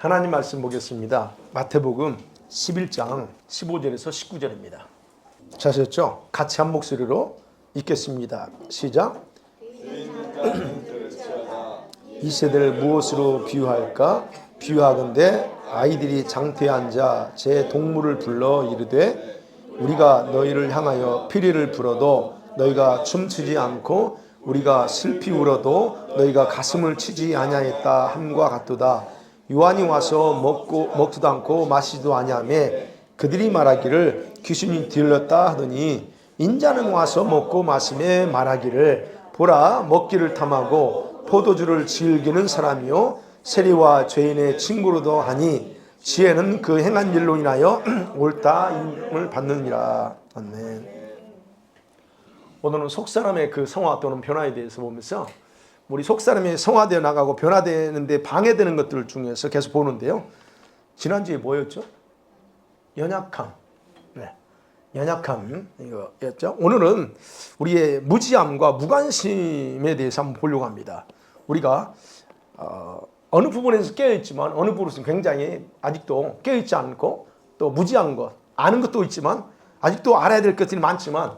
하나님 말씀 보겠습니다. 마태복음 11장 15절에서 19절입니다. 찾으셨죠? 같이 한 목소리로 읽겠습니다. 시작. 이 세대를 무엇으로 비유할까? 비유하건대 아이들이 장터에 앉아 제 동물을 불러 이르되 우리가 너희를 향하여 피리를 불어도 너희가 춤추지 않고 우리가 슬피 울어도 너희가 가슴을 치지 아니하였다 함과 같도다. 요한이 와서 먹지도 않고 마시지도 아니하며 그들이 말하기를 귀신이 들렸다 하더니 인자는 와서 먹고 마시며 말하기를 보라 먹기를 탐하고 포도주를 즐기는 사람이요 세리와 죄인의 친구로도 하니 지혜는 그 행한 일로 인하여 옳다 임을 받느니라. 아멘. 오늘은 속사람의 그 성화 또는 변화에 대해서 보면서 우리 속사람이 성화되어 나가고 변화되는데 방해되는 것들 중에서 계속 보는데요. 지난주에 뭐였죠? 연약함. 네. 연약함 이거였죠. 오늘은 우리의 무지함과 무관심에 대해서 한번 보려고 합니다. 우리가 어느 부분에서 깨어있지만 어느 부분에서 굉장히 아직도 깨어있지 않고 또 무지한 것, 아는 것도 있지만 아직도 알아야 될 것들이 많지만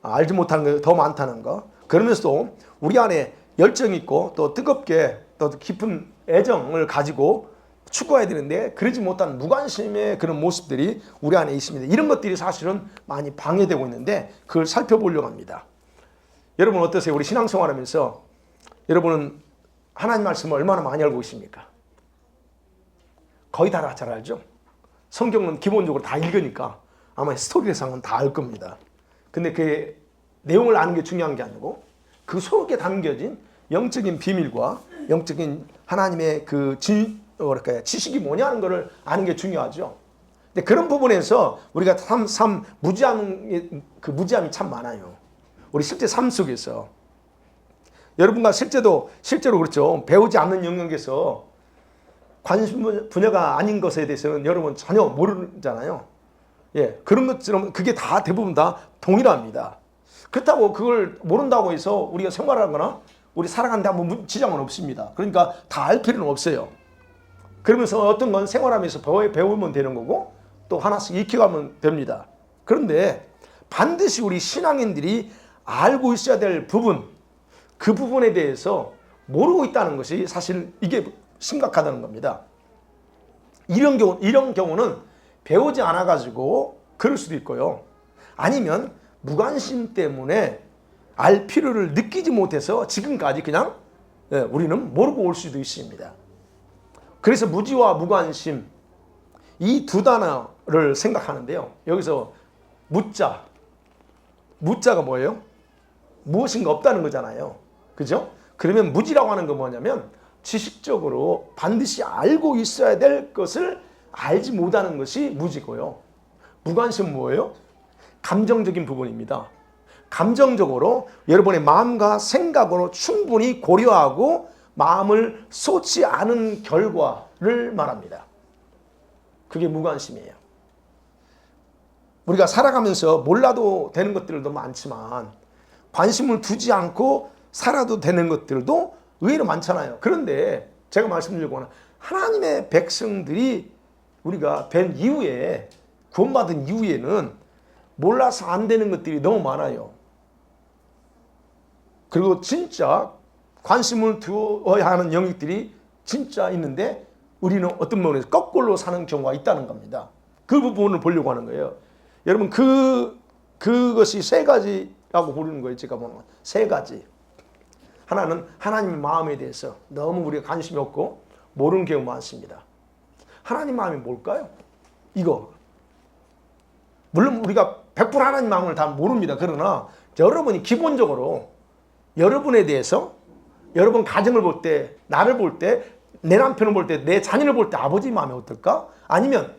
알지 못하는 게 더 많다는 거. 그러면서도 우리 안에 열정이 있고 또 뜨겁게 또 깊은 애정을 가지고 추구해야 되는데 그러지 못한 무관심의 그런 모습들이 우리 안에 있습니다. 이런 것들이 사실은 많이 방해되고 있는데 그걸 살펴보려고 합니다. 여러분 어떠세요? 우리 신앙생활하면서 여러분은 하나님 말씀을 얼마나 많이 알고 있습니까? 거의 다 잘 알죠? 성경은 기본적으로 다 읽으니까 아마 스토리상은 다 알 겁니다. 근데 그 내용을 아는 게 중요한 게 아니고 그 속에 담겨진 영적인 비밀과 영적인 하나님의 그 지식이 뭐냐는 것을 아는 게 중요하죠. 근데 그런 부분에서 우리가 무지함이 참 많아요. 우리 실제 삶 속에서 여러분과 실제로 그렇죠. 배우지 않는 영역에서 관심 분야가 아닌 것에 대해서는 여러분 전혀 모르잖아요. 예, 그런 것처럼 그게 다 대부분 다 동일합니다. 그렇다고 그걸 모른다고 해서 우리가 생활하거나 우리 살아가는데 아무 지장은 없습니다. 그러니까 다 알 필요는 없어요. 그러면서 어떤 건 생활하면서 배우면 되는 거고 또 하나씩 익혀가면 됩니다. 그런데 반드시 우리 신앙인들이 알고 있어야 될 부분, 그 부분에 대해서 모르고 있다는 것이 사실 이게 심각하다는 겁니다. 이런 경우는 배우지 않아가지고 그럴 수도 있고요. 아니면 무관심 때문에 알 필요를 느끼지 못해서 지금까지 그냥 우리는 모르고 올 수도 있습니다. 그래서 무지와 무관심 이 두 단어를 생각하는데요. 여기서 무자가 뭐예요? 무엇인가 없다는 거잖아요. 그죠? 그러면 무지라고 하는 건 뭐냐면 지식적으로 반드시 알고 있어야 될 것을 알지 못하는 것이 무지고요. 무관심은 뭐예요? 감정적인 부분입니다. 감정적으로 여러분의 마음과 생각으로 충분히 고려하고 마음을 쏟지 않은 결과를 말합니다. 그게 무관심이에요. 우리가 살아가면서 몰라도 되는 것들도 많지만 관심을 두지 않고 살아도 되는 것들도 의외로 많잖아요. 그런데 제가 말씀드리려고 하는 하나님의 백성들이 우리가 된 이후에 구원받은 이후에는 몰라서 안 되는 것들이 너무 많아요. 그리고 진짜 관심을 두어야 하는 영역들이 진짜 있는데 우리는 어떤 면에서 거꾸로 사는 경우가 있다는 겁니다. 그 부분을 보려고 하는 거예요. 여러분 그것이 세 가지라고 부르는 거예요. 제가 보는 세 가지. 하나는 하나님의 마음에 대해서 너무 우리가 관심이 없고 모르는 경우가 많습니다. 하나님 마음이 뭘까요? 이거. 물론 우리가 100% 하나님 마음을 다 모릅니다. 그러나 여러분이 기본적으로 여러분에 대해서 여러분 가정을 볼 때, 나를 볼 때, 내 남편을 볼 때, 내 자녀를 볼 때 아버지 마음이 어떨까? 아니면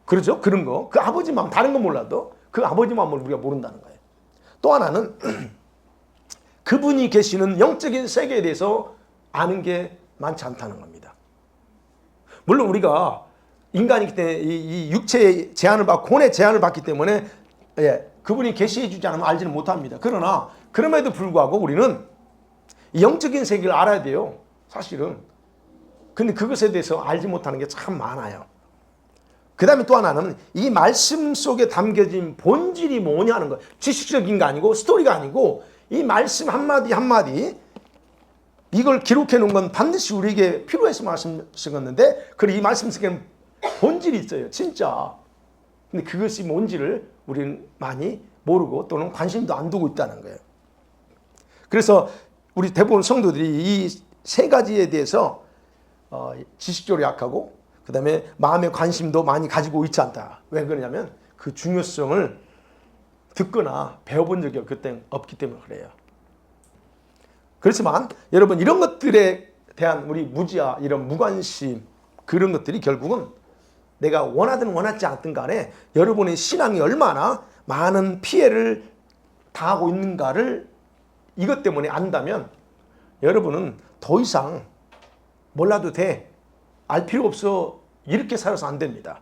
그렇죠? 그런 거. 그 아버지 마음 다른 건 몰라도 그 아버지 마음을 우리가 모른다는 거예요. 또 하나는 그분이 계시는 영적인 세계에 대해서 아는 게 많지 않다는 겁니다. 물론 우리가 인간이기 때문에 이 육체의 제한을 받고 혼의 제한을 받기 때문에 그분이 계시해 주지 않으면 알지는 못합니다. 그러나 그럼에도 불구하고 우리는 영적인 세계를 알아야 돼요. 사실은 근데 그것에 대해서 알지 못하는 게 참 많아요. 그 다음에 또 하나는 이 말씀 속에 담겨진 본질이 뭐냐는 거예요. 지식적인 게 아니고 스토리가 아니고 이 말씀 한마디 한마디 이걸 기록해 놓은 건 반드시 우리에게 필요해서 말씀하셨는데 그리고 이 말씀 속에는 본질이 있어요. 진짜. 근데 그것이 뭔지를 우리는 많이 모르고 또는 관심도 안 두고 있다는 거예요. 그래서 우리 대부분 성도들이 이 세 가지에 대해서 지식적으로 약하고 그 다음에 마음의 관심도 많이 가지고 있지 않다. 왜 그러냐면 그 중요성을 듣거나 배워본 적이 없기 때문에 그래요. 그렇지만 여러분 이런 것들에 대한 우리 무지와 이런 무관심 그런 것들이 결국은 내가 원하든 원하지 않든 간에 여러분의 신앙이 얼마나 많은 피해를 당하고 있는가를 이것 때문에 안다면 여러분은 더 이상 몰라도 돼. 알 필요 없어. 이렇게 살아서 안 됩니다.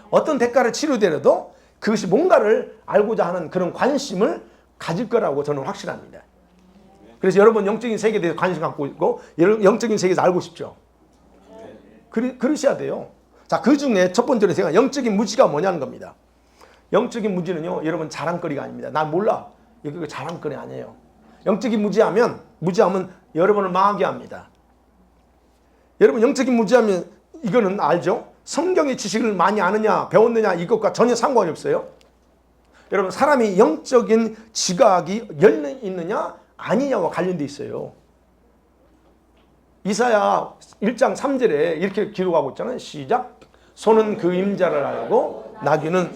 어떤 대가를 치르더라도 그것이 뭔가를 알고자 하는 그런 관심을 가질 거라고 저는 확신합니다. 그래서 여러분 영적인 세계에 대해서 관심 갖고 있고 영적인 세계에서 알고 싶죠. 그러셔야 돼요. 자, 그 중에 첫 번째로 제가 영적인 무지가 뭐냐는 겁니다. 영적인 무지는요, 여러분 자랑거리가 아닙니다. 난 몰라. 이거 자랑거리 아니에요. 영적인 무지하면 여러분을 망하게 합니다. 여러분 영적인 무지하면 이거는 알죠? 성경의 지식을 많이 아느냐 배웠느냐 이것과 전혀 상관이 없어요. 여러분 사람이 영적인 지각이 열려 있느냐 아니냐와 관련돼 있어요. 이사야 1장 3절에 이렇게 기록하고 있잖아요. 시작. 소는 그 임자를 알고 나귀는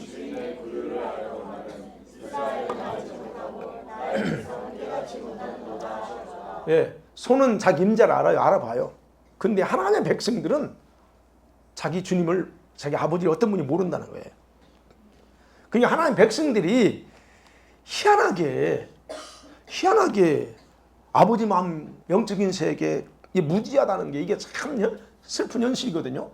예, 소는 자기 임자를 알아요. 알아봐요. 근데 하나님의 백성들은 자기 주님을, 자기 아버지를 어떤 분이 모른다는 거예요. 그러니까 하나님 백성들이 희한하게 아버지 마음 영적인 세계 무지하다는 게 이게 참 슬픈 현실이거든요.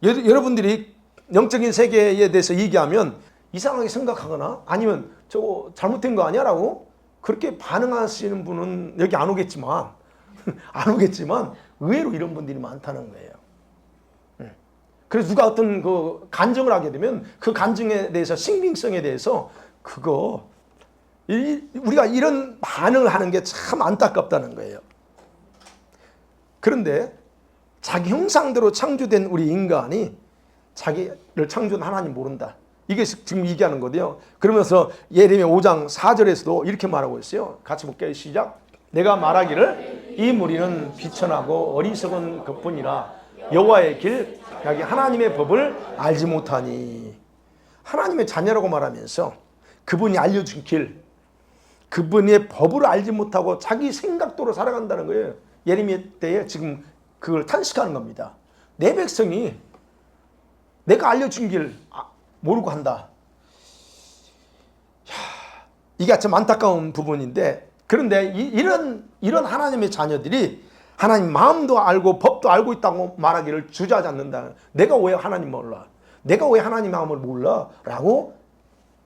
여러분들이 영적인 세계에 대해서 얘기하면 이상하게 생각하거나 아니면 저거 잘못된 거 아니야? 라고 그렇게 반응하시는 분은 여기 안 오겠지만 의외로 이런 분들이 많다는 거예요. 그래서 누가 어떤 그 간증을 하게 되면 그 간증에 대해서 신빙성에 대해서 우리가 이런 반응을 하는 게 참 안타깝다는 거예요. 그런데 자기 형상대로 창조된 우리 인간이 자기를 창조한 하나님 모른다. 이게 지금 얘기하는 거고요. 그러면서 예레미야 5장 4절에서도 이렇게 말하고 있어요. 같이 볼게요. 시작. 내가 말하기를 이 무리는 비천하고 어리석은 것뿐이라 여호와의 길 자기 하나님의 법을 알지 못하니. 하나님의 자녀라고 말하면서 그분이 알려준 길 그분의 법을 알지 못하고 자기 생각대로 살아간다는 거예요. 예레미야 때에 지금 그걸 탄식하는 겁니다. 내 백성이 내가 알려준 길 모르고 한다. 이게 참 안타까운 부분인데 그런데 이런 하나님의 자녀들이 하나님 마음도 알고 법도 알고 있다고 말하기를 주저하지 않는다. 내가 왜 하나님 몰라? 내가 왜 하나님 마음을 몰라? 라고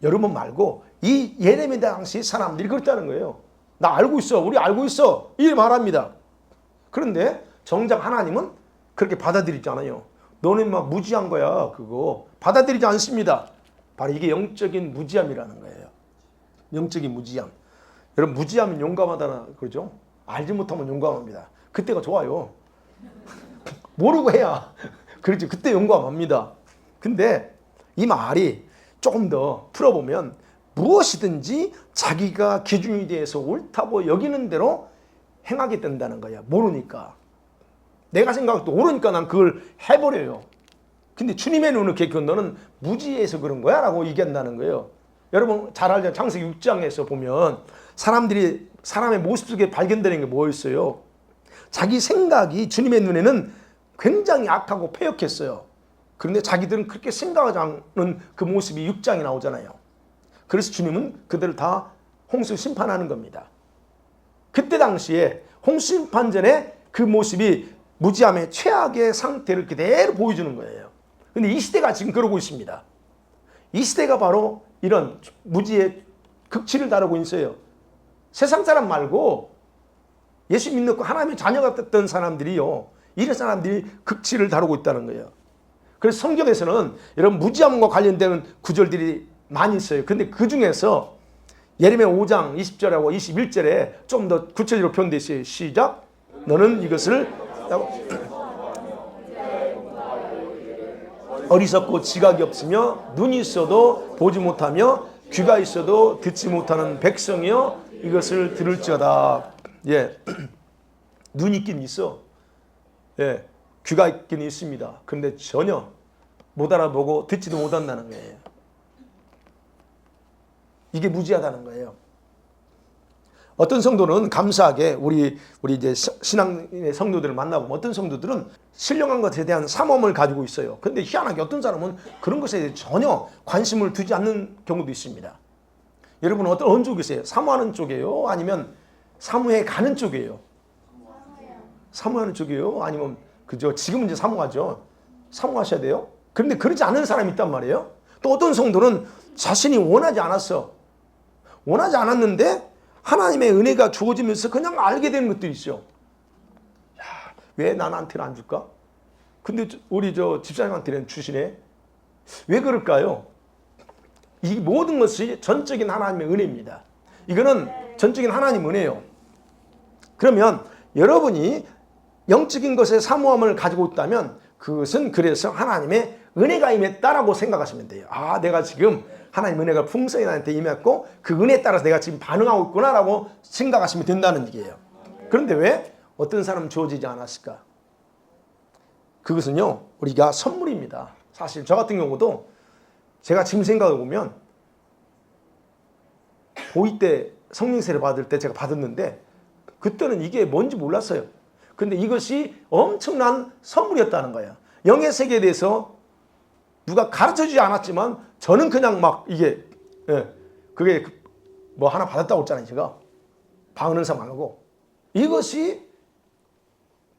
여러분 말고 이 예레미야 당시 사람들이 그랬다는 거예요. 나 알고 있어. 우리 알고 있어. 이렇게 말합니다. 그런데 정작 하나님은 그렇게 받아들이지 않아요. 너는 막 무지한 거야. 그거 받아들이지 않습니다. 바로 이게 영적인 무지함이라는 거예요. 영적인 무지함. 여러분 무지하면 용감하다나 그러죠. 알지 못하면 용감합니다. 그때가 좋아요. 모르고 해야 그렇지. 그때 용감합니다. 근데 이 말이 조금 더 풀어보면 무엇이든지 자기가 기준에 대해서 옳다고 여기는 대로 행하게 된다는 거야. 모르니까. 내가 생각해도 모르니까 난 그걸 해버려요. 근데 주님의 눈을 개혁한 너는 무지해서 그런 거야 라고 얘기한다는 거예요. 여러분 잘 알죠? 창세기 6장에서 보면 사람들이 사람의 모습 속에 발견되는 게 뭐였어요? 자기 생각이 주님의 눈에는 굉장히 악하고 패역했어요. 그런데 자기들은 그렇게 생각하지 않는 그 모습이 6장에 나오잖아요. 그래서 주님은 그들을 다 홍수 심판하는 겁니다. 그때 당시에 홍수 심판 전에 그 모습이 무지함의 최악의 상태를 그대로 보여주는 거예요. 근데 이 시대가 지금 그러고 있습니다. 이 시대가 바로 이런 무지의 극치를 다루고 있어요. 세상 사람 말고 예수 믿는 하나님의 자녀가 됐던 사람들이요. 이런 사람들이 극치를 다루고 있다는 거예요. 그래서 성경에서는 여러분 무지함과 관련되는 구절들이 많이 있어요. 근데 그 중에서 예레미야 5장 20절하고 21절에 좀 더 구체적으로 표현되어 있어요. 시작. 너는 이것을 어리석고 지각이 없으며 눈이 있어도 보지 못하며 귀가 있어도 듣지 못하는 백성이여 이것을 들을지어다. 예, 눈이 있긴 있어. 예, 귀가 있긴 있습니다. 그런데 전혀 못 알아보고 듣지도 못한다는 거예요. 이게 무지하다는 거예요. 어떤 성도는 감사하게 우리 이제 신앙의 성도들을 만나보면 어떤 성도들은 신령한 것에 대한 사모함을 가지고 있어요. 근데 희한하게 어떤 사람은 그런 것에 대해 전혀 관심을 두지 않는 경우도 있습니다. 여러분 어느 쪽이세요? 사모하는 쪽이에요? 아니면 사모해 가는 쪽이에요? 사모하는 쪽이에요? 아니면 그저 지금은 이제 사모하죠. 사모하셔야 돼요. 그런데 그러지 않는 사람이 있단 말이에요. 또 어떤 성도는 자신이 원하지 않았어. 원하지 않았는데 하나님의 은혜가 주어지면서 그냥 알게 되는 것도 있죠. 야, 왜 나한테는 안 줄까? 근데 우리 집사님한테는 주시네. 왜 그럴까요? 이 모든 것이 전적인 하나님의 은혜입니다. 이거는 전적인 하나님 은혜예요. 그러면 여러분이 영적인 것에 사모함을 가지고 있다면 그것은 그래서 하나님의 은혜가 임했다라고 생각하시면 돼요. 아, 내가 지금 하나님 은혜가 풍성히 나한테 임했고 그 은혜에 따라서 내가 지금 반응하고 있구나라고 생각하시면 된다는 얘기예요. 그런데 왜 어떤 사람은 주어지지 않았을까? 그것은요, 우리가 선물입니다. 사실 저 같은 경우도 제가 지금 생각해 보면 고2 때 성령세를 받을 때 제가 받았는데 그때는 이게 뭔지 몰랐어요. 근데 이것이 엄청난 선물이었다는 거예요. 영의 세계에 대해서 누가 가르쳐주지 않았지만 저는 그냥 막 이게 그게 뭐 하나 받았다고 했잖아요. 제가 방언은사 말고 이것이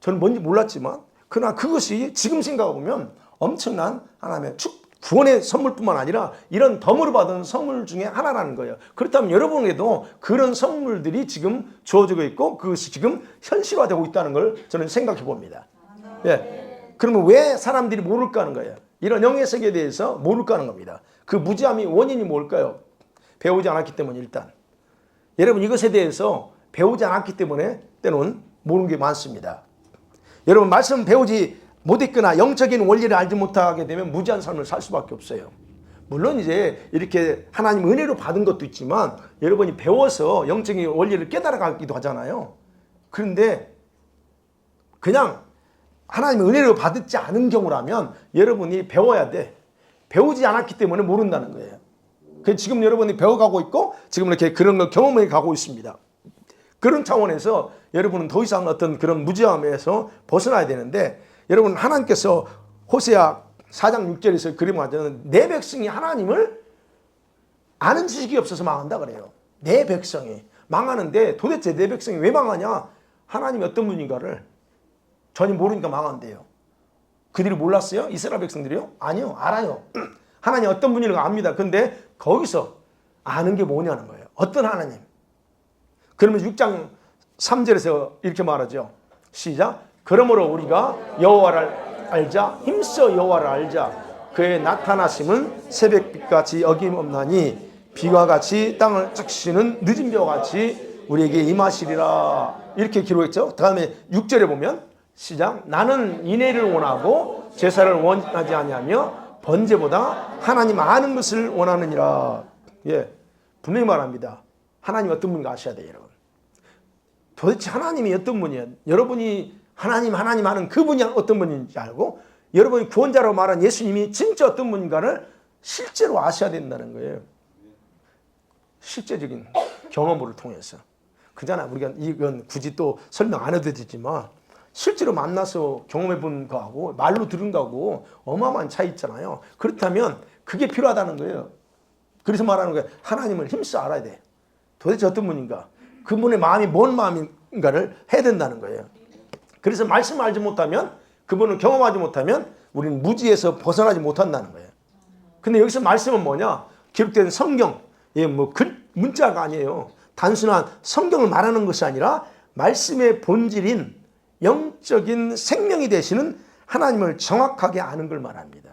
저는 뭔지 몰랐지만 그러나 그것이 지금 생각해보면 엄청난 하나님의 구원의 선물뿐만 아니라 이런 덤으로 받은 선물 중에 하나라는 거예요. 그렇다면 여러분에게도 그런 선물들이 지금 주어지고 있고 그것이 지금 현실화되고 있다는 걸 저는 생각해 봅니다. 예. 그러면 왜 사람들이 모를까 하는 거예요. 이런 영의 세계에 대해서 모를까 하는 겁니다. 그 무지함이 원인이 뭘까요? 배우지 않았기 때문에 일단. 여러분 이것에 대해서 배우지 않았기 때문에 때는 모르는 게 많습니다. 여러분 말씀 배우지 못했거나 영적인 원리를 알지 못하게 되면 무지한 삶을 살 수밖에 없어요. 물론 이제 이렇게 하나님 은혜로 받은 것도 있지만 여러분이 배워서 영적인 원리를 깨달아가기도 하잖아요. 그런데 그냥 하나님의 은혜로 받지 않은 경우라면 여러분이 배워야 돼. 배우지 않았기 때문에 모른다는 거예요. 그래서 지금 여러분이 배워가고 있고 지금 이렇게 그런 걸 경험해 가고 있습니다. 그런 차원에서 여러분은 더 이상 어떤 그런 무지함에서 벗어나야 되는데 여러분 하나님께서 호세아 4장 6절에서 그림 하자면 내 백성이 하나님을 아는 지식이 없어서 망한다 그래요. 내 백성이 망하는데 도대체 내 백성이 왜 망하냐? 하나님이 어떤 분인가를 전혀 모르니까 망한대요. 그들이 몰랐어요? 이스라엘 백성들이요? 아니요, 알아요. 하나님 어떤 분인가 압니다. 근데 거기서 아는 게 뭐냐는 거예요. 어떤 하나님? 그러면 6장 3절에서 이렇게 말하죠. 시작. 그러므로 우리가 여호와를 알자, 힘써 여호와를 알자. 그의 나타나심은 새벽빛같이 어김없나니 비와 같이 땅을 적시는 늦은 비와 같이 우리에게 임하시리라. 이렇게 기록했죠. 다음에 6절에 보면 시작. 나는 인애를 원하고 제사를 원하지 아니하며 번제보다 하나님 아는 것을 원하느니라. 예, 분명히 말합니다. 하나님 어떤 분인가 아셔야 돼요, 여러분. 도대체 하나님이 어떤 분이에요? 여러분이 하나님 하는 그분이 어떤 분인지 알고 여러분이 구원자라고 말한 예수님이 진짜 어떤 분인가를 실제로 아셔야 된다는 거예요. 실제적인 경험을 통해서. 그잖아. 우리가 이건 굳이 또 설명 안 해도 되지만 실제로 만나서 경험해 본 거하고 말로 들은 거하고 어마어마한 차이 있잖아요. 그렇다면 그게 필요하다는 거예요. 그래서 말하는 거예요. 하나님을 힘써 알아야 돼. 도대체 어떤 분인가? 그분의 마음이 뭔 마음인가를 해야 된다는 거예요. 그래서 말씀을 알지 못하면 그분을 경험하지 못하면 우리는 무지에서 벗어나지 못한다는 거예요. 근데 여기서 말씀은 뭐냐? 기록된 성경, 뭐 문자가 아니에요. 단순한 성경을 말하는 것이 아니라 말씀의 본질인 영적인 생명이 되시는 하나님을 정확하게 아는 걸 말합니다.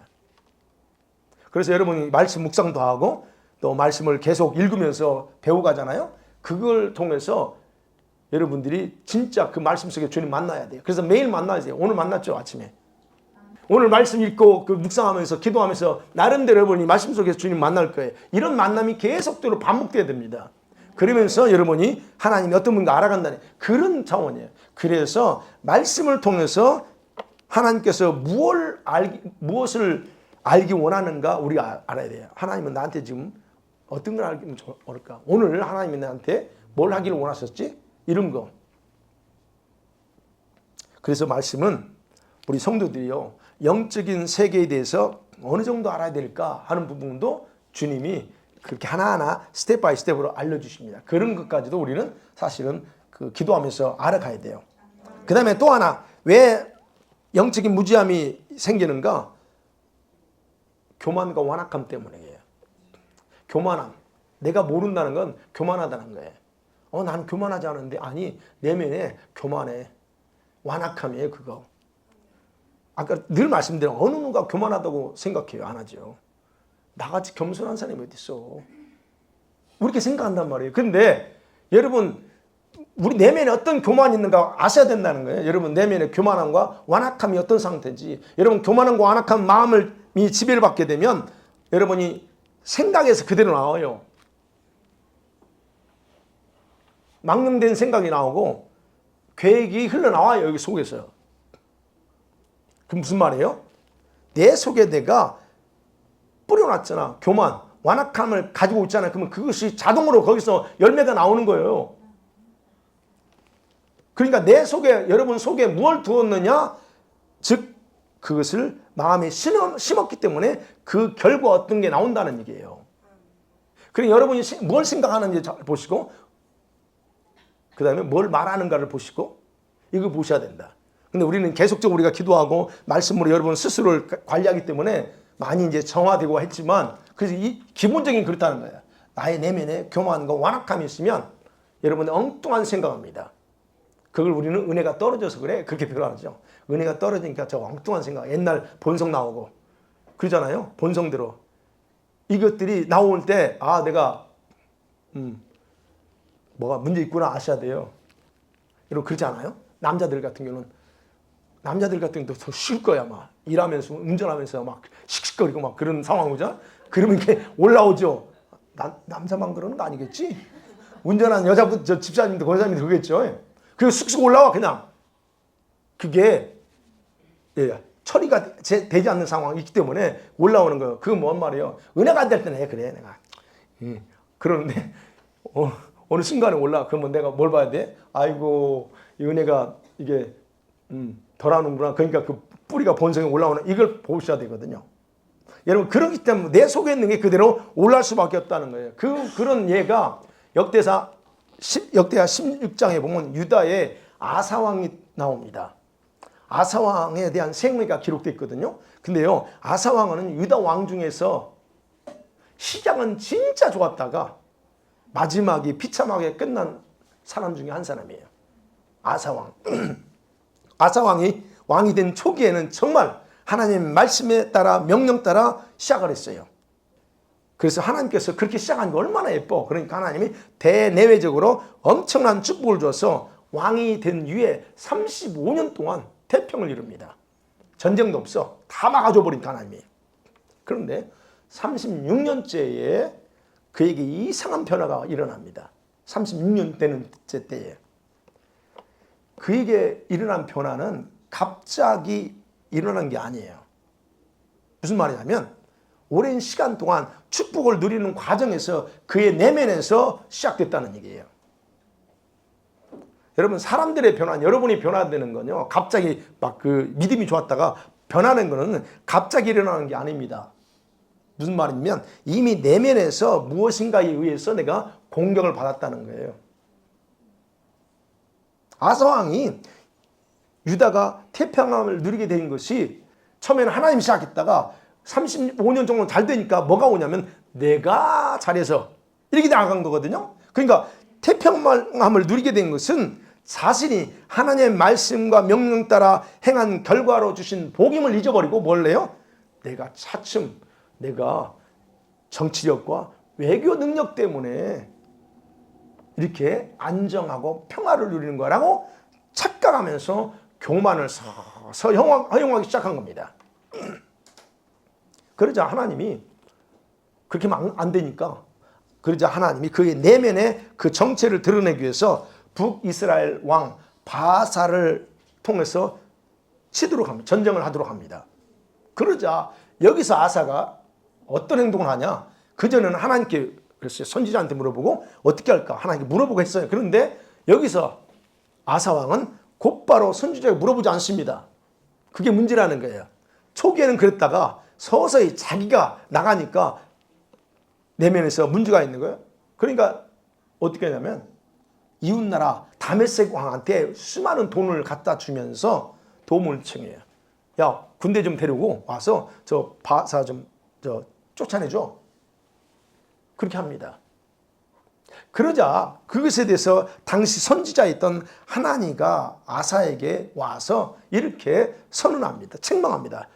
그래서 여러분이 말씀 묵상도 하고 또 말씀을 계속 읽으면서 배워가잖아요. 그걸 통해서 여러분들이 진짜 그 말씀 속에 주님 만나야 돼요. 그래서 매일 만나야 돼요. 오늘 만났죠, 아침에. 오늘 말씀 읽고 그 묵상하면서 기도하면서 나름대로 여러분이 말씀 속에서 주님 만날 거예요. 이런 만남이 계속적으로 반복돼야 됩니다. 그러면서 여러분이 하나님이 어떤 분인가 알아간다는 그런 차원이에요. 그래서 말씀을 통해서 하나님께서 무엇을 알기 원하는가 우리가 알아야 돼요. 하나님은 나한테 지금 어떤 걸 알기면 좋을까? 오늘 하나님이 나한테 뭘 하기를 원하셨지? 이런 거. 그래서 말씀은 우리 성도들이요, 영적인 세계에 대해서 어느 정도 알아야 될까 하는 부분도 주님이 그렇게 하나하나 스텝 바이 스텝으로 알려주십니다. 그런 것까지도 우리는 사실은 그 기도하면서 알아가야 돼요. 그 다음에 또 하나, 왜 영적인 무지함이 생기는가? 교만과 완악함 때문이에요. 교만함. 내가 모른다는 건 교만하다는 거예요. 난 교만하지 않은데. 아니, 내면에 교만해. 완악함이에요, 그거. 아까 늘 말씀드린 어느 누가 교만하다고 생각해요? 안 하죠. 나같이 겸손한 사람이 어디 있어? 우리 이렇게 생각한단 말이에요. 근데 여러분, 우리 내면에 어떤 교만이 있는가 아셔야 된다는 거예요. 여러분, 내면에 교만함과 완악함이 어떤 상태인지. 여러분, 교만함과 완악한 마음이 지배를 받게 되면 여러분이 생각에서 그대로 나와요. 망령된 생각이 나오고 계획이 흘러나와요, 여기 속에서. 그럼 무슨 말이에요? 내 속에 내가 뿌려놨잖아. 교만, 완악함을 가지고 있잖아. 그러면 그것이 자동으로 거기서 열매가 나오는 거예요. 그러니까 내 속에, 여러분 속에 무엇을 두었느냐? 즉 그것을 마음에 심었기 때문에 그 결과 어떤 게 나온다는 얘기예요. 그러니까 여러분이 뭘 생각하는지 잘 보시고 그 다음에 뭘 말하는가를 보시고 이거 보셔야 된다. 근데 우리는 계속적으로 우리가 기도하고 말씀으로 여러분 스스로를 관리하기 때문에 많이 이제 정화되고 했지만 그래서 이 기본적인 그렇다는 거예요. 나의 내면에 교만과 완악함이 있으면 여러분의 엉뚱한 생각합니다. 그걸 우리는 은혜가 떨어져서 그래. 그렇게 표현하죠. 은혜가 떨어지니까 저 엉뚱한 생각. 옛날 본성 나오고 그러잖아요. 본성대로. 이것들이 나올 때 내가 뭐가 문제 있구나 아셔야 돼요. 여러분 그렇지 않아요? 남자들 같은 경우는 더 쉴 거야. 막 일하면서 운전하면서 막 씩씩거리고 막 그런 상황 오죠. 그러면 이게 올라오죠. 남자만 그러는 거 아니겠지? 운전하는 여자분, 저 집사님도 권사님도 그러겠죠. 그게 쑥쑥 올라와 그냥. 그게 처리가 되지 않는 상황이 있기 때문에 올라오는 거예요. 그건 뭔 말이에요? 은혜가 안 될 때는 그래 내가. 그러는데 어느 순간에 올라. 그러면 내가 뭘 봐야 돼? 아이고 이 은혜가 이게 덜하는구나. 그러니까 그 뿌리가 본성에 올라오는 이걸 보셔야 되거든요. 여러분 그렇기 때문에 내 속에 있는 게 그대로 올라올 수밖에 없다는 거예요. 그런 예가 역대하 16장에 보면 유다의 아사왕이 나옵니다. 아사왕에 대한 생애가 기록되어 있거든요. 근데요, 아사왕은 유다 왕 중에서 시작은 진짜 좋았다가 마지막이 비참하게 끝난 사람 중에 한 사람이에요. 아사왕. 아사왕이 왕이 된 초기에는 정말 하나님 말씀에 따라 명령 따라 시작을 했어요. 그래서 하나님께서 그렇게 시작한 게 얼마나 예뻐. 그러니까 하나님이 대내외적으로 엄청난 축복을 줘서 왕이 된 이후에 35년 동안 태평을 이룹니다. 전쟁도 없어. 다 막아줘 버린 하나님이. 그런데 36년째에 그에게 이상한 변화가 일어납니다. 36년 되는 때에. 그에게 일어난 변화는 갑자기 일어난 게 아니에요. 무슨 말이냐면 오랜 시간 동안 축복을 누리는 과정에서 그의 내면에서 시작됐다는 얘기예요. 여러분 사람들의 변화, 여러분이 변화되는 건요. 갑자기 막 그 믿음이 좋았다가 변하는 거는 갑자기 일어나는 게 아닙니다. 무슨 말이냐면 이미 내면에서 무엇인가에 의해서 내가 공격을 받았다는 거예요. 아사왕이 유다가 태평함을 누리게 된 것이 처음에는 하나님 시작했다가 35년 정도 잘 되니까 뭐가 오냐면 내가 잘해서 이렇게 나아간 거거든요. 그러니까 태평함을 누리게 된 것은 자신이 하나님의 말씀과 명령 따라 행한 결과로 주신 복임을 잊어버리고 뭘 해요? 내가 차츰 내가 정치력과 외교 능력 때문에 이렇게 안정하고 평화를 누리는 거라고 착각하면서 교만을 서서 허용하기 시작한 겁니다. 그러자 하나님이 그렇게 하면 안 되니까, 그러자 하나님이 그의 내면의 그 정체를 드러내기 위해서 북이스라엘 왕 바사를 통해서 치도록 합니다. 전쟁을 하도록 합니다. 그러자 여기서 아사가 어떤 행동을 하냐? 그전에는 하나님께 그랬어요. 선지자한테 물어보고 어떻게 할까? 하나님께 물어보고 했어요. 그런데 여기서 아사 왕은 곧바로 선지자에게 물어보지 않습니다. 그게 문제라는 거예요. 초기에는 그랬다가 서서히 자기가 나가니까 내면에서 문제가 있는 거예요. 그러니까 어떻게 하냐면 이웃나라 다메섹 왕한테 수많은 돈을 갖다 주면서 도움을 청해요. 야, 군대 좀 데리고 와서 저 바사 좀 쫓아내줘. 그렇게 합니다. 그러자 그것에 대해서 당시 선지자였던 하나니가 아사에게 와서 이렇게 선언합니다. 책망합니다.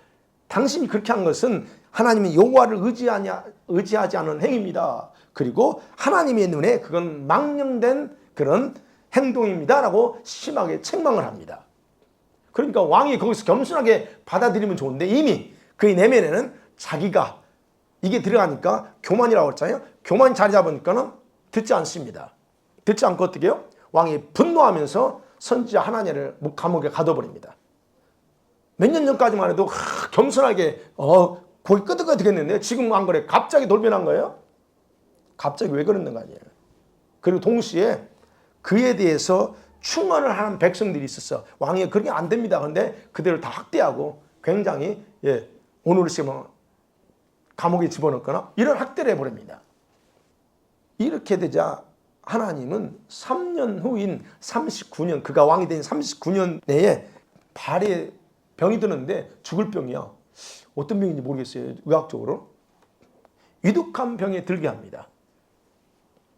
당신이 그렇게 한 것은 하나님이 여호와를 의지하지 않은 행위입니다. 그리고 하나님의 눈에 그건 망령된 그런 행동입니다라고 심하게 책망을 합니다. 그러니까 왕이 거기서 겸손하게 받아들이면 좋은데 이미 그의 내면에는 자기가 이게 들어가니까 교만이라고 했잖아요. 교만이 자리 잡으니까는 듣지 않습니다. 듣지 않고 어떻게 해요? 왕이 분노하면서 선지자 하나니를 감옥에 가둬버립니다. 몇 년 전까지만 해도 겸손하게 거기 끄덕끄덕했는데 지금 안 그래. 갑자기 돌변한 거예요. 갑자기 왜 그랬는가 아니에요. 그리고 동시에 그에 대해서 충언을 하는 백성들이 있었어. 왕이 그렇게 안 됩니다. 그런데 그들을 다 학대하고 굉장히 오늘을 쓰면 감옥에 집어넣거나 이런 학대를 해버립니다. 이렇게 되자 하나님은 3년 후인 39년, 그가 왕이 된 39년 내에 발에 병이 드는데 죽을 병이야. 어떤 병인지 모르겠어요. 의학적으로. 위독한 병에 들게 합니다.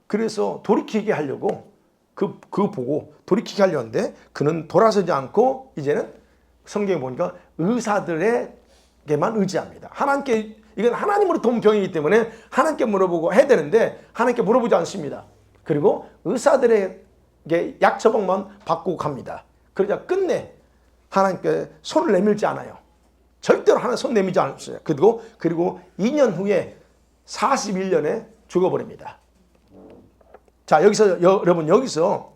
그래서 돌이키게 하려고 그거 보고 돌이키게 하려는데 그는 돌아서지 않고 이제는 성경에 보니까 의사들에게만 의지합니다. 하나님께, 이건 하나님으로 돈 병이기 때문에 하나님께 물어보고 해야 되는데 하나님께 물어보지 않습니다. 그리고 의사들에게 약 처방만 받고 갑니다. 그러자 끝내 하나님께 손을 내밀지 않아요. 절대로 하나님 손 내밀지 않았어요. 그리고 2년 후에 41년에 죽어버립니다. 자, 여기서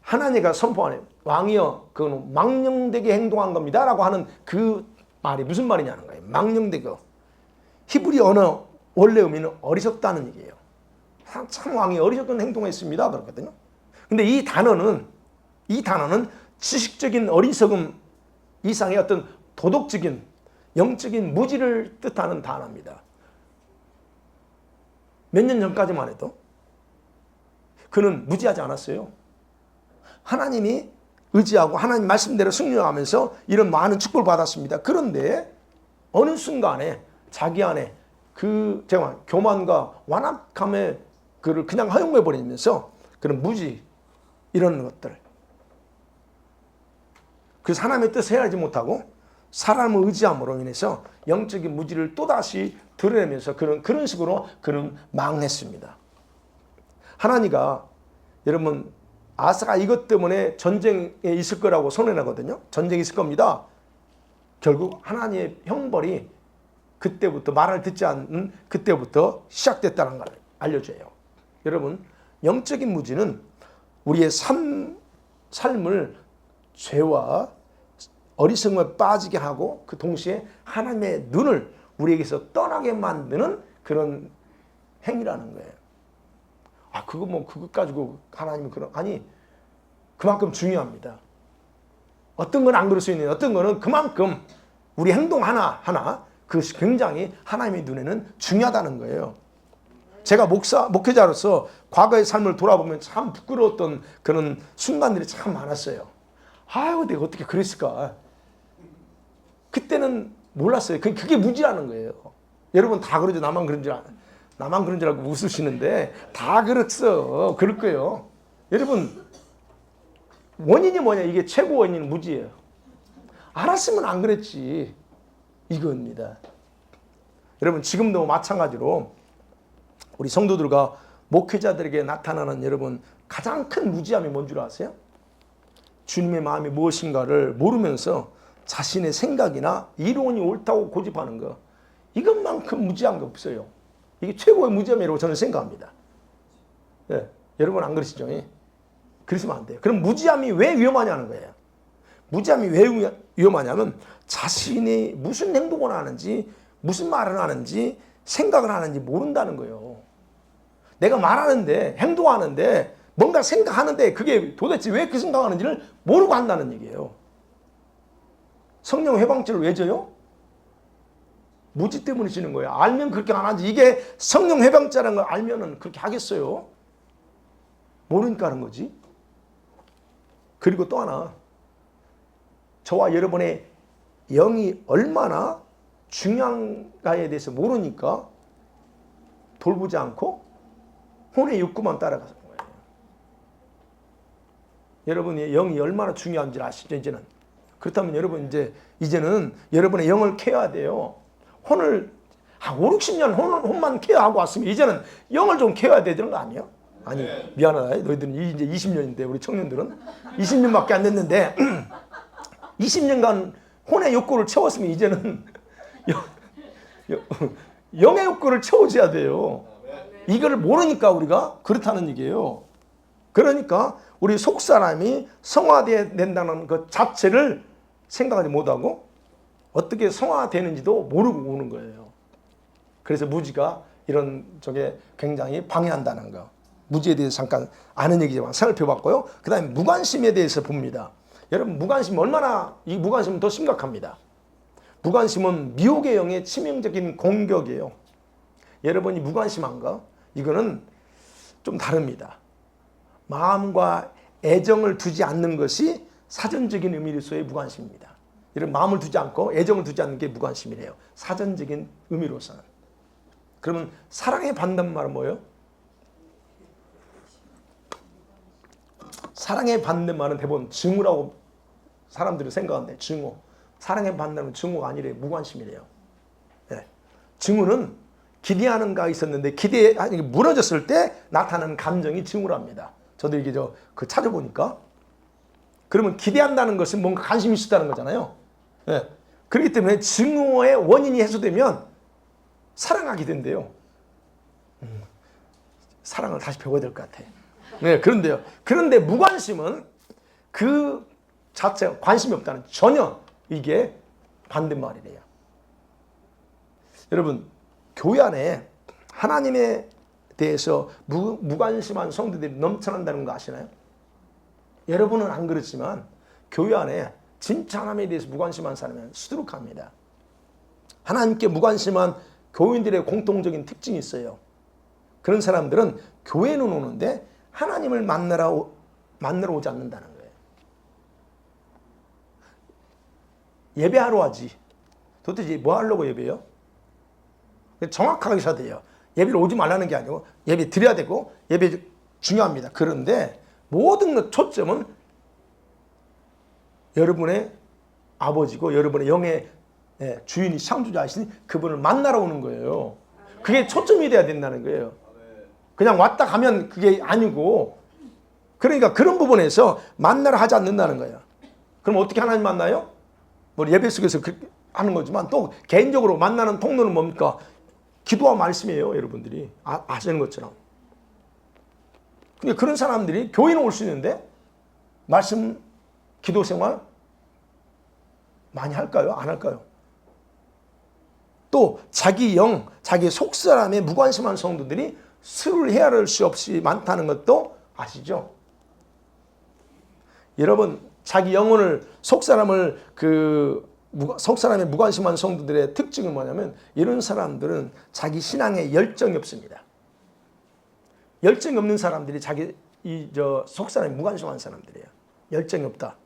하나님과 선포하는 왕이여 그건 망령되게 행동한 겁니다 라고 하는 그 말이 무슨 말이냐는 거예요. 망령되고 히브리 언어 원래 의미는 어리석다는 얘기예요. 참 왕이 어리석은 행동을 했습니다 그렇거든요. 근데 이 단어는 지식적인 어리석음 이상의 어떤 도덕적인 영적인 무지를 뜻하는 단어입니다. 몇 년 전까지만 해도 그는 무지하지 않았어요. 하나님이 의지하고 하나님 말씀대로 순종하면서 이런 많은 축복을 받았습니다. 그런데 어느 순간에 자기 안에 그 교만과 완악함의 그를 그냥 허용해 버리면서 그런 무지 이런 것들. 그래서 하나님의 뜻을 헤아리지 못하고 사람을 의지함으로 인해서 영적인 무지를 또다시 드러내면서 그런 식으로 그는 망했습니다. 하나니가 여러분 아사가 이것 때문에 전쟁에 있을 거라고 선언하거든요. 전쟁이 있을 겁니다. 결국 하나님의 형벌이 그때부터 말을 듣지 않는 그때부터 시작됐다는 걸 알려줘요. 여러분 영적인 무지는 우리의 삶을 죄와 어리석음에 빠지게 하고 그 동시에 하나님의 눈을 우리에게서 떠나게 만드는 그런 행위라는 거예요. 그것 가지고 하나님은 아니, 그만큼 중요합니다. 어떤 건 안 그럴 수 있는, 어떤 거는 그만큼 우리 행동 하나, 그것이 굉장히 하나님의 눈에는 중요하다는 거예요. 제가 목회자로서 과거의 삶을 돌아보면 참 부끄러웠던 그런 순간들이 참 많았어요. 내가 어떻게 그랬을까? 그때는 몰랐어요. 그게 무지라는 거예요. 여러분 다 그러죠. 나만 그런 줄 알고 웃으시는데 다 그럴 거예요. 여러분 원인이 뭐냐? 이게 최고 원인은 무지예요. 알았으면 안 그랬지. 이겁니다. 여러분 지금도 마찬가지로 우리 성도들과 목회자들에게 나타나는 여러분 가장 큰 무지함이 뭔 줄 아세요? 주님의 마음이 무엇인가를 모르면서 자신의 생각이나 이론이 옳다고 고집하는 거, 이것만큼 무지한 게 없어요. 이게 최고의 무지함이라고 저는 생각합니다. 네, 여러분 안 그러시죠? 그러시면 안 돼요. 그럼 무지함이 왜 위험하냐는 거예요. 무지함이 왜 위험하냐면 자신이 무슨 행동을 하는지, 무슨 말을 하는지, 생각을 하는지 모른다는 거예요. 내가 말하는데, 행동하는데, 뭔가 생각하는데 그게 도대체 왜 그 생각하는지를 모르고 한다는 얘기예요. 성령 회방죄를 왜 져요? 무지 때문에 지는 거예요. 알면 그렇게 안 하지. 이게 성령 회방죄라는 걸 알면은 그렇게 하겠어요? 모르니까 하는 거지. 그리고 또 하나, 저와 여러분의 영이 얼마나 중요한가에 대해서 모르니까 돌보지 않고 혼의 욕구만 따라가는 거예요. 여러분의 영이 얼마나 중요한지 아시죠? 이제는. 그렇다면 여러분 이제는 여러분의 영을 케어해야 돼요. 혼을 한 5, 60년 혼만 케어하고 왔으면 이제는 영을 좀 케어해야 되는 거 아니에요? 아니, 미안하다. 너희들은 이제 20년인데 우리 청년들은 20년밖에 안 됐는데 20년간 혼의 욕구를 채웠으면 이제는 영의 욕구를 채워줘야 돼요. 이걸 모르니까 우리가 그렇다는 얘기예요. 그러니까 우리 속사람이 성화되어야 된다는 것 자체를 생각하지 못하고 어떻게 성화되는지도 모르고 오는 거예요. 그래서 무지가 이런 쪽에 굉장히 방해한다는 거. 무지에 대해서 잠깐 아는 얘기지만 살펴봤고요. 그 다음에 무관심에 대해서 봅니다. 여러분 무관심 얼마나, 이 무관심은 더 심각합니다. 무관심은 미혹의 영의 치명적인 공격이에요. 여러분이 무관심한가? 이거는 좀 다릅니다. 마음과 애정을 두지 않는 것이 사전적인 의미로서의 무관심입니다. 이런 마음을 두지 않고 애정을 두지 않는 게 무관심이래요. 사전적인 의미로서는. 그러면 사랑에 받는 말은 뭐예요? 사랑에 받는 말은 대부분 증오라고 사람들이 생각하는데, 증오. 사랑에 받는 증오가 아니래요. 무관심이래요. 네. 증오는 기대하는 가 있었는데 기대하는 게 무너졌을 때 나타나는 감정이 증오랍니다. 저도 이게 그 찾아보니까. 그러면 기대한다는 것은 뭔가 관심이 있었다는 거잖아요. 네. 그렇기 때문에 증오의 원인이 해소되면 사랑하게 된대요. 사랑을 다시 배워야 될 것 같아. 네, 그런데요. 그런데 무관심은 그 자체가 관심이 없다는, 전혀 이게 반대말이래요. 여러분, 교회 안에 하나님에 대해서 무관심한 성도들이 넘쳐난다는 거 아시나요? 여러분은 안 그렇지만 교회 안에 진짜 하나님에 대해서 무관심한 사람은 수두룩합니다. 하나님께 무관심한 교인들의 공통적인 특징이 있어요. 그런 사람들은 교회는 오는데 하나님을 만나러 오지 않는다는 거예요. 예배하러 와지. 도대체 뭐 하려고 예배해요? 정확하게 하셔야 돼요. 예배를 오지 말라는 게 아니고 예배 드려야 되고 예배 중요합니다. 그런데 모든 것 초점은 여러분의 아버지고 여러분의 영의 주인이 창조자이신 그분을 만나러 오는 거예요. 그게 초점이 돼야 된다는 거예요. 그냥 왔다 가면 그게 아니고, 그러니까 그런 부분에서 만나러 하지 않는다는 거예요. 그럼 어떻게 하나님 만나요? 뭐 예배 속에서 하는 거지만 또 개인적으로 만나는 통로는 뭡니까? 기도와 말씀이에요. 여러분들이 아시는 것처럼. 근데 그런 사람들이 교회는 올 수 있는데 말씀, 기도 생활 많이 할까요? 안 할까요? 또 자기 영, 자기 속사람에 무관심한 성도들이 수를 헤아릴 수 없이 많다는 것도 아시죠? 여러분, 자기 영혼을, 속사람에 무관심한 성도들의 특징은 뭐냐면, 이런 사람들은 자기 신앙에 열정이 없습니다. 열정이 없는 사람들이 자기 속사람에 무관심한 사람들이에요. 열정이 없다.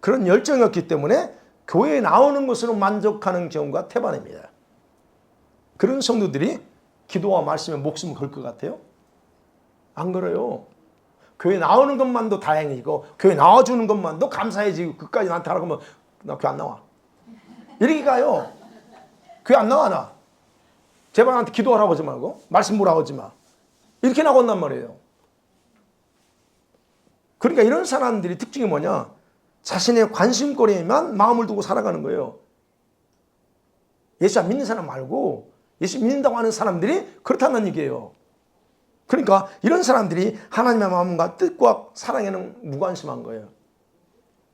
그런 열정이 없기 때문에 교회에 나오는 것으로 만족하는 경우가 태반입니다. 그런 성도들이 기도와 말씀에 목숨을 걸 것 같아요? 안 걸어요. 교회 나오는 것만도 다행이고 교회 나와주는 것만도 감사해지고 그까지 나한테 하라고 하면 나 교회 안 나와. 이렇게 가요. 교회 안 나와 나. 제발 나한테 기도하라고 하지 말고 말씀 보라고 하지 마. 이렇게 나온단 말이에요. 그러니까 이런 사람들이 특징이 뭐냐? 자신의 관심거리에만 마음을 두고 살아가는 거예요. 예수 안 믿는 사람 말고 예수 믿는다고 하는 사람들이 그렇다는 얘기예요. 그러니까 이런 사람들이 하나님의 마음과 뜻과 사랑에는 무관심한 거예요.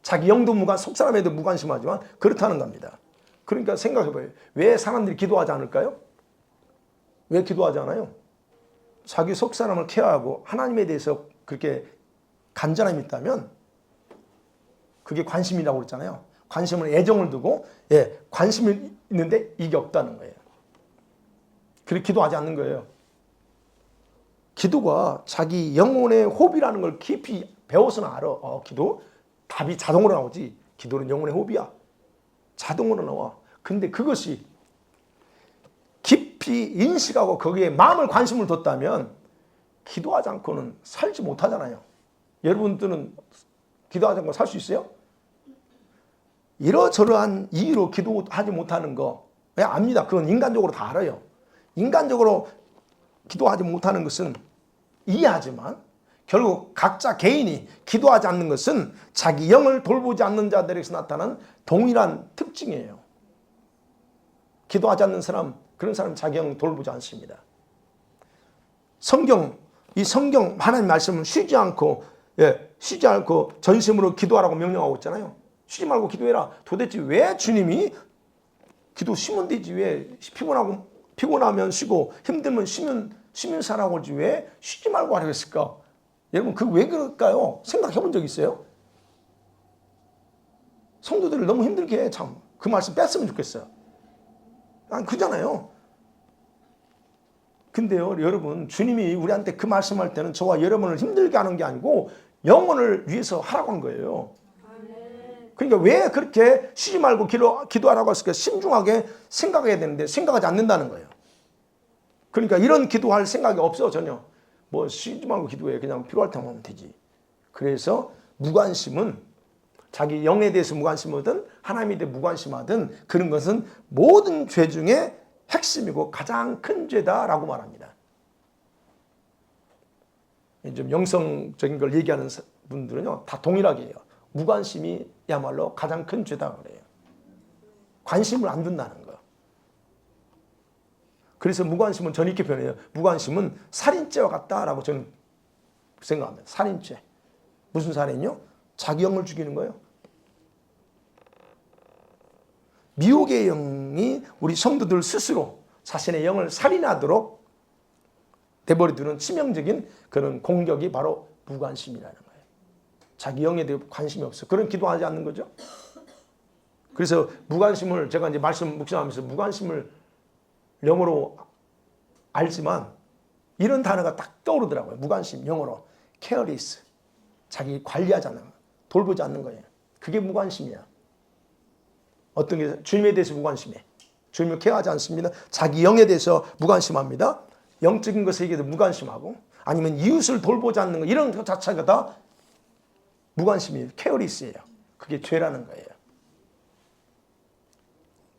자기 영도 속 사람에도 무관심하지만 그렇다는 겁니다. 그러니까 생각해봐요. 왜 사람들이 기도하지 않을까요? 왜 기도하지 않아요? 자기 속 사람을 케어하고 하나님에 대해서 그렇게 간절함이 있다면 그게 관심이라고 그랬잖아요. 관심은 애정을 두고 관심이 있는데 이게 없다는 거예요. 그렇게 기도하지 않는 거예요. 기도가 자기 영혼의 호흡이라는 걸 깊이 배워서는 알아. 기도 답이 자동으로 나오지. 기도는 영혼의 호흡이야. 자동으로 나와. 근데 그것이 깊이 인식하고 거기에 마음을 관심을 뒀다면 기도하지 않고는 살지 못하잖아요. 여러분들은 기도하지 않고 살 수 있어요? 이러저러한 이유로 기도하지 못하는 거 압니다. 그건 인간적으로 다 알아요. 인간적으로 기도하지 못하는 것은 이해하지만 결국 각자 개인이 기도하지 않는 것은 자기 영을 돌보지 않는 자들에게서 나타나는 동일한 특징이에요. 기도하지 않는 사람, 그런 사람은 자기 영을 돌보지 않습니다. 이 성경 하나님 말씀은 쉬지 않고 전심으로 기도하라고 명령하고 있잖아요. 쉬지 말고 기도해라. 도대체 왜 주님이 기도 쉬면 되지 왜 피곤하면 쉬고 힘들면 쉬면 사라고 하지 왜 쉬지 말고 하라고 했을까? 여러분 그 왜 그럴까요? 생각해 본 적 있어요? 성도들을 너무 힘들게 해. 참 그 말씀 뺐으면 좋겠어요. 그잖아요. 근데요 여러분 주님이 우리한테 그 말씀할 때는 저와 여러분을 힘들게 하는 게 아니고 영혼을 위해서 하라고 한 거예요. 그러니까 왜 그렇게 쉬지 말고 기도하라고 했을까? 신중하게 생각해야 되는데 생각하지 않는다는 거예요. 그러니까 이런 기도할 생각이 없어 전혀. 뭐 쉬지 말고 기도해. 그냥 필요할 때만 하면 되지. 그래서 무관심은 자기 영에 대해서 무관심하든 하나님에 대해 무관심하든 그런 것은 모든 죄 중에 핵심이고 가장 큰 죄다라고 말합니다. 좀 영성적인 걸 얘기하는 분들은요 다 동일하게 해요. 무관심이야말로 가장 큰 죄다 그래요. 관심을 안 둔다는 거. 그래서 무관심은 저는 이렇게 표현해요. 무관심은 살인죄와 같다라고 저는 생각합니다. 살인죄. 무슨 살인이요? 자기 영을 죽이는 거예요. 미혹의 영이 우리 성도들 스스로 자신의 영을 살인하도록 내버려두는 치명적인 그런 공격이 바로 무관심이라는 거예요. 자기 영에 대해 관심이 없어. 그런 기도하지 않는 거죠. 그래서 무관심을 제가 이제 말씀 묵상하면서 무관심을 영어로 알지만 이런 단어가 딱 떠오르더라고요. 무관심 영어로 careless. 자기 관리하지 않는 거. 돌보지 않는 거예요. 그게 무관심이야. 어떤 게 주님에 대해서 무관심해. 주님을 케어하지 않습니다. 자기 영에 대해서 무관심합니다. 영적인 것에게도 무관심하고 아니면 이웃을 돌보지 않는 거 이런 것 자체가 다 무관심이에요. 케어리스예요. 그게 죄라는 거예요.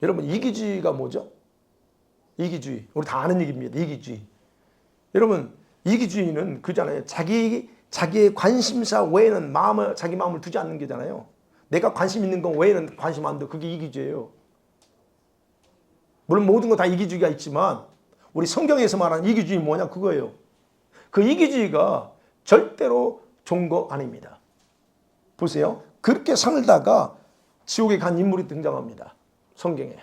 여러분 이기주의가 뭐죠? 이기주의. 우리 다 아는 얘기입니다. 이기주의. 여러분 이기주의는 그잖아요. 자기의 관심사 외에는 자기 마음을 두지 않는 게잖아요. 내가 관심 있는 건 외에는 관심 안 둬. 그게 이기주의예요. 물론 모든 거 다 이기주의가 있지만 우리 성경에서 말하는 이기주의 뭐냐 그거예요. 그 이기주의가 절대로 좋은 거 아닙니다. 보세요. 그렇게 살다가 지옥에 간 인물이 등장합니다. 성경에.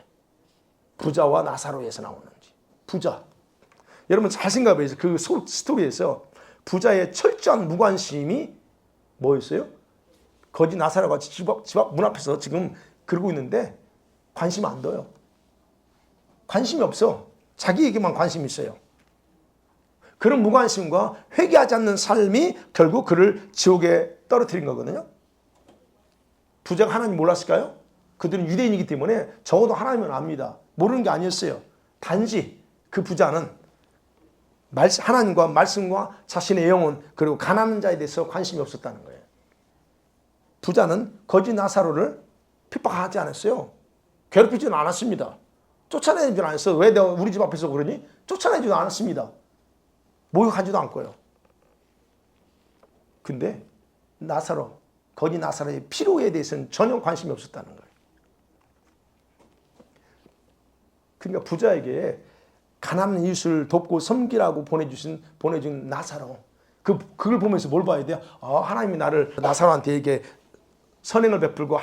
부자와 나사로에서 나오는지. 부자. 여러분 잘 생각해 보세요. 그 스토리에서 부자의 철저한 무관심이 뭐였어요? 거지 나사로가 집 앞 문 앞에서 지금 그러고 있는데 관심 안 둬요. 관심이 없어. 자기에게만 관심이 있어요. 그런 무관심과 회개하지 않는 삶이 결국 그를 지옥에 떨어뜨린 거거든요. 부자가 하나님 몰랐을까요? 그들은 유대인이기 때문에 적어도 하나님은 압니다. 모르는 게 아니었어요. 단지 그 부자는 하나님과 말씀과 자신의 영혼 그리고 가난한 자에 대해서 관심이 없었다는 거예요. 부자는 거지 나사로를 핍박하지 않았어요. 괴롭히지는 않았습니다. 쫓아내지는 않았어요. 왜 내가 우리 집 앞에서 그러니? 쫓아내지도 않았습니다. 모욕하지도 않고요. 근데 나사로, 거지 나사로의 필요에 대해서는 전혀 관심이 없었다는 거예요. 그러니까 부자에게 가난한 이웃을 돕고 섬기라고 보내준 나사로. 그걸 보면서 뭘 봐야 돼요? 하나님이 나를 나사로한테 이게 선행을 베풀고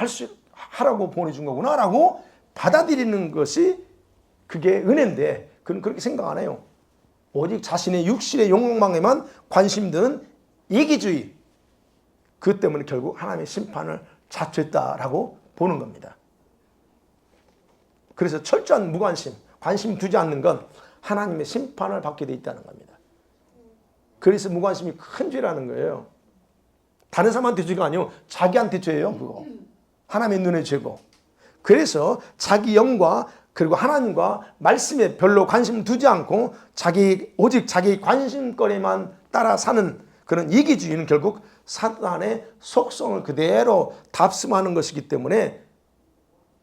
하라고 보내준 거구나라고 받아들이는 것이 그게 은혜인데 그는 그렇게 생각 안 해요. 오직 자신의 육신의 욕망에만 관심 드는 이기주의. 그것 때문에 결국 하나님의 심판을 자초했다라고 보는 겁니다. 그래서 철저한 무관심, 관심 두지 않는 건 하나님의 심판을 받게 돼 있다는 겁니다. 그래서 무관심이 큰 죄라는 거예요. 다른 사람한테 죄가 아니고 자기한테 죄예요. 그거. 하나님의 눈에 죄고. 그래서 자기 영과 그리고 하나님과 말씀에 별로 관심 두지 않고 오직 자기 관심거리만 따라 사는 그런 이기주의는 결국 사단의 속성을 그대로 답습하는 것이기 때문에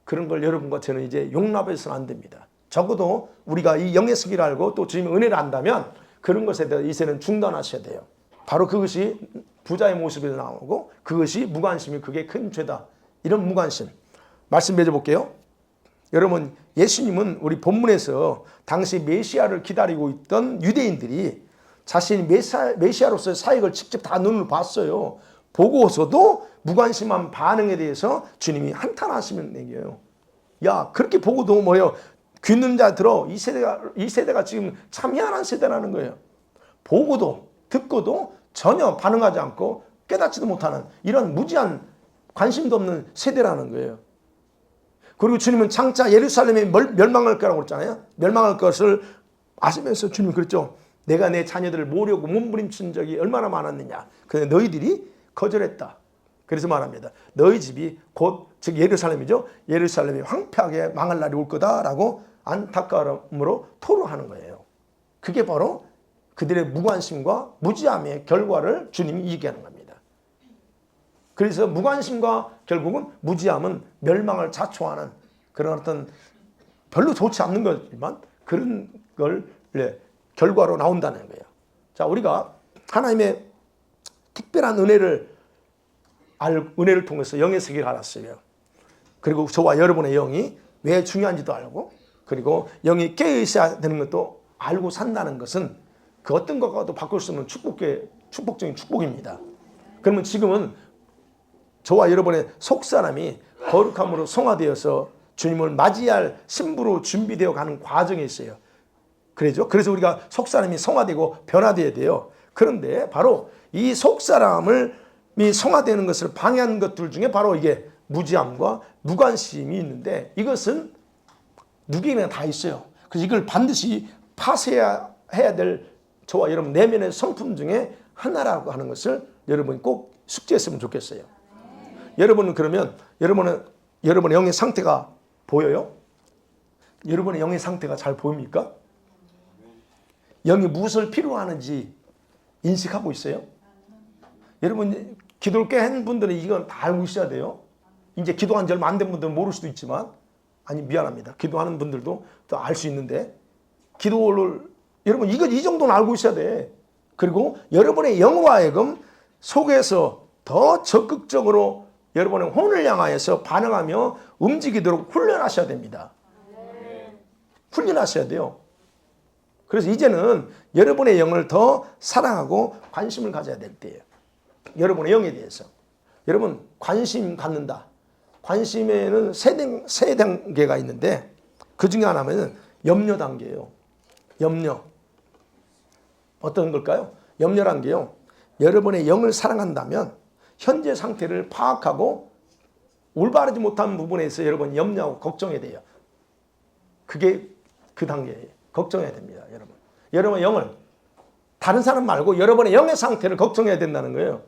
그런 걸 여러분과 저는 이제 용납해서는 안 됩니다. 적어도 우리가 이 영의 승기를 알고 또 주님의 은혜를 안다면 그런 것에 대해서 이제는 중단하셔야 돼요. 바로 그것이 부자의 모습에서 나오고 그것이 무관심이 그게 큰 죄다. 이런 무관심. 말씀 맺어볼게요. 여러분 예수님은 우리 본문에서 당시 메시아를 기다리고 있던 유대인들이 자신이 메시아로서의 사역을 직접 다 눈으로 봤어요. 보고서도 무관심한 반응에 대해서 주님이 한탄하시는 얘기예요. 야 그렇게 보고도 뭐예요? 귀는 자 들어. 이 세대가 지금 참 희한한 세대라는 거예요. 보고도 듣고도 전혀 반응하지 않고 깨닫지도 못하는 이런 무지한 관심도 없는 세대라는 거예요. 그리고 주님은 장차 예루살렘이 멸망할 거라고 그랬잖아요. 멸망할 것을 아시면서 주님은 그랬죠. 내가 내 자녀들을 모으려고 몸부림친 적이 얼마나 많았느냐. 그런데 너희들이 거절했다. 그래서 말합니다. 너희 집이 곧 즉 예루살렘이죠. 예루살렘이 황폐하게 망할 날이 올 거다라고 안타까움으로 토로하는 거예요. 그게 바로 그들의 무관심과 무지함의 결과를 주님이 얘기하는 겁니다. 그래서 무관심과 결국은 무지함은 멸망을 자초하는 그런 어떤 별로 좋지 않는 거지만 그런 걸 결과로 나온다는 거예요. 자, 우리가 하나님의 특별한 은혜를 통해서 영의 세계를 알았어요. 그리고 저와 여러분의 영이 왜 중요한지도 알고 그리고 영이 깨어있어야 되는 것도 알고 산다는 것은 그 어떤 것과도 바꿀 수 없는 축복적인 축복입니다. 그러면 지금은 저와 여러분의 속사람이 거룩함으로 성화되어서 주님을 맞이할 신부로 준비되어 가는 과정에 있어요. 그래죠? 그래서 우리가 속사람이 성화되고 변화되어야 돼요. 그런데 바로 이 속사람이 성화되는 것을 방해하는 것들 중에 바로 이게 무지함과 무관심이 있는데 이것은 누구에게나 다 있어요. 그래서 이걸 반드시 파쇄해야 될 저와 여러분 내면의 성품 중에 하나라고 하는 것을 여러분이 꼭 숙지했으면 좋겠어요. 여러분은 그러면 여러분의 영의 상태가 보여요? 여러분의 영의 상태가 잘 보입니까? 영이 무엇을 필요로 하는지 인식하고 있어요? 여러분 기도를 꽤 한 분들은 이건 다 알고 있어야 돼요. 이제 기도한 지 얼마 안 된 분들은 모를 수도 있지만 아니 미안합니다. 기도하는 분들도 또 알 수 있는데 기도를 여러분 이 정도는 알고 있어야 돼. 그리고 여러분의 영으로 하여금 속에서 더 적극적으로 여러분의 혼을 향하여서 반응하며 움직이도록 훈련하셔야 됩니다. 훈련하셔야 돼요. 그래서 이제는 여러분의 영을 더 사랑하고 관심을 가져야 될 때예요. 여러분의 영에 대해서. 여러분 관심 갖는다. 관심에는 세 단계가 있는데 그 중에 하나는 염려 단계예요. 염려. 어떤 걸까요? 염려란 게요. 여러분의 영을 사랑한다면 현재 상태를 파악하고 올바르지 못한 부분에서 여러분 염려하고 걱정해야 돼요. 그게 그 단계예요. 걱정해야 됩니다. 여러분. 여러분의 영을 다른 사람 말고 여러분의 영의 상태를 걱정해야 된다는 거예요.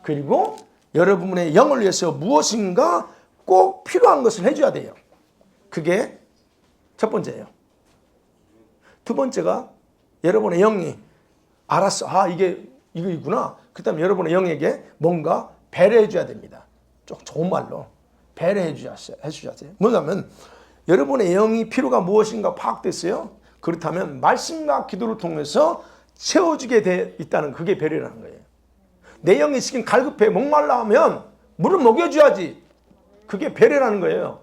그리고 여러분의 영을 위해서 무엇인가 꼭 필요한 것을 해줘야 돼요. 그게 첫 번째예요. 두 번째가 여러분의 영이 알았어. 아, 이거구나. 그 다음에 여러분의 영에게 뭔가 배려해 줘야 됩니다. 좀 좋은 말로 배려해 주셨어요. 뭐냐면 여러분의 영이 필요가 무엇인가 파악됐어요. 그렇다면 말씀과 기도를 통해서 채워주게 돼 있다는 그게 배려라는 거예요. 내 영이 지금 갈급해 목말라 하면 물을 먹여줘야지. 그게 배려라는 거예요.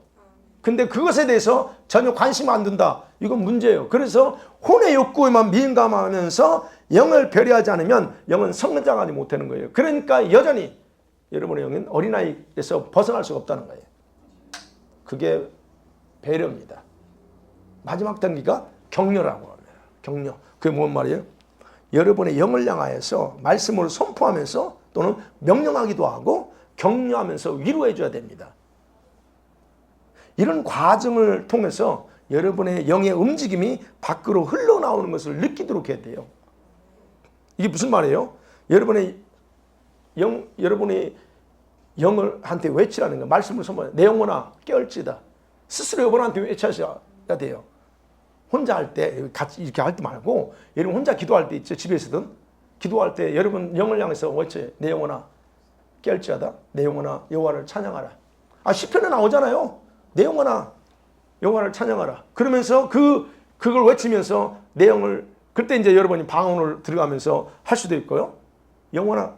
근데 그것에 대해서 전혀 관심 안 둔다. 이건 문제예요. 그래서 혼의 욕구에만 민감하면서 영을 배려하지 않으면 영은 성장하지 못하는 거예요. 그러니까 여전히 여러분의 영은 어린아이에서 벗어날 수가 없다는 거예요. 그게 배려입니다. 마지막 단계가 격려라고 합니다. 격려. 그게 뭔 말이에요? 여러분의 영을 향하여서 말씀으로 선포하면서 또는 명령하기도 하고 격려하면서 위로해 줘야 됩니다. 이런 과정을 통해서 여러분의 영의 움직임이 밖으로 흘러나오는 것을 느끼도록 해야 돼요. 이게 무슨 말이에요? 여러분의 영을 한테 외치라는 거예요. 말씀을 선포해. 내 영혼아 깨울지다. 스스로 여러분한테 외쳐야 돼요. 혼자 할 때 같이 이렇게 할 때 말고 여러분 혼자 기도할 때 있죠. 집에서든 기도할 때 여러분 영을 향해서 외쳐요. 내 영혼아 깨울지어다. 내 영혼아 여호와를 찬양하라. 시편에 나오잖아요. 내 영혼아 여호와를 찬양하라. 그러면서 그걸 외치면서 내 영을 그때 이제 여러분이 방언을 들어가면서 할 수도 있고요. 영혼아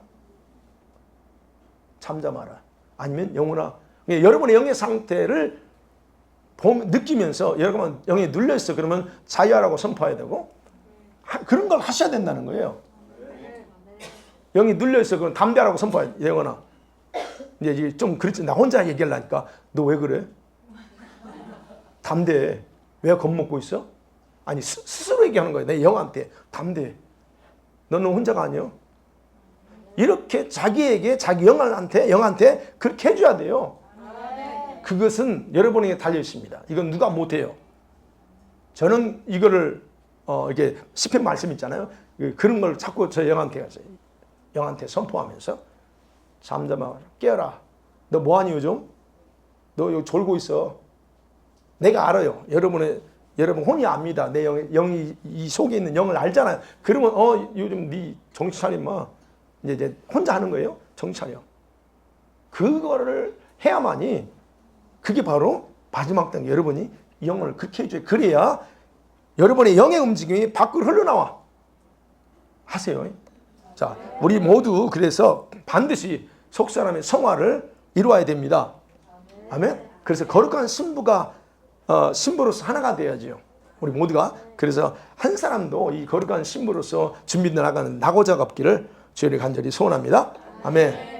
잠잠하라. 아니면 영혼아 여러분의 영의 상태를 느끼면서 여러분 영이 눌려있어. 그러면 자유하라고 선포해야 되고 그런 걸 하셔야 된다는 거예요. 영이 눌려있어. 그럼 담대하라고 선포해야 돼. 영혼아. 이제 좀 그렇지. 나 혼자 얘기하려니까 너 왜 그래? 담대해. 왜 겁먹고 있어? 아니 스스로 얘기하는 거예요. 내 영한테 담대해. 너는 혼자가 아니야. 이렇게 자기에게 자기 영한테 그렇게 해줘야 돼요. 그것은 여러분에게 달려 있습니다. 이건 누가 못해요. 저는 이거를 이게 시편 말씀 있잖아요. 그런 걸 자꾸 저 영한테 선포하면서 잠잠하라 깨어라. 너 뭐하니 요즘? 너 여기 졸고 있어. 내가 알아요. 여러분 혼이 압니다. 내 영이 이 속에 있는 영을 알잖아요. 그러면 요즘 네 정신 차려 마. 이제 혼자 하는 거예요. 정신 차려. 그거를 해야만이 그게 바로 마지막 단계. 여러분이 영을 그렇게 해줘요. 그래야 여러분의 영의 움직임이 밖으로 흘러나와. 하세요. 자, 우리 모두 그래서 반드시 속사람의 성화를 이루어야 됩니다. 아멘. 그래서 거룩한 신부로서 하나가 돼야죠. 우리 모두가. 그래서 한 사람도 이 거룩한 신부로서 준비되어 나가는 낙오자가 없기를 주님을 간절히 소원합니다. 아멘.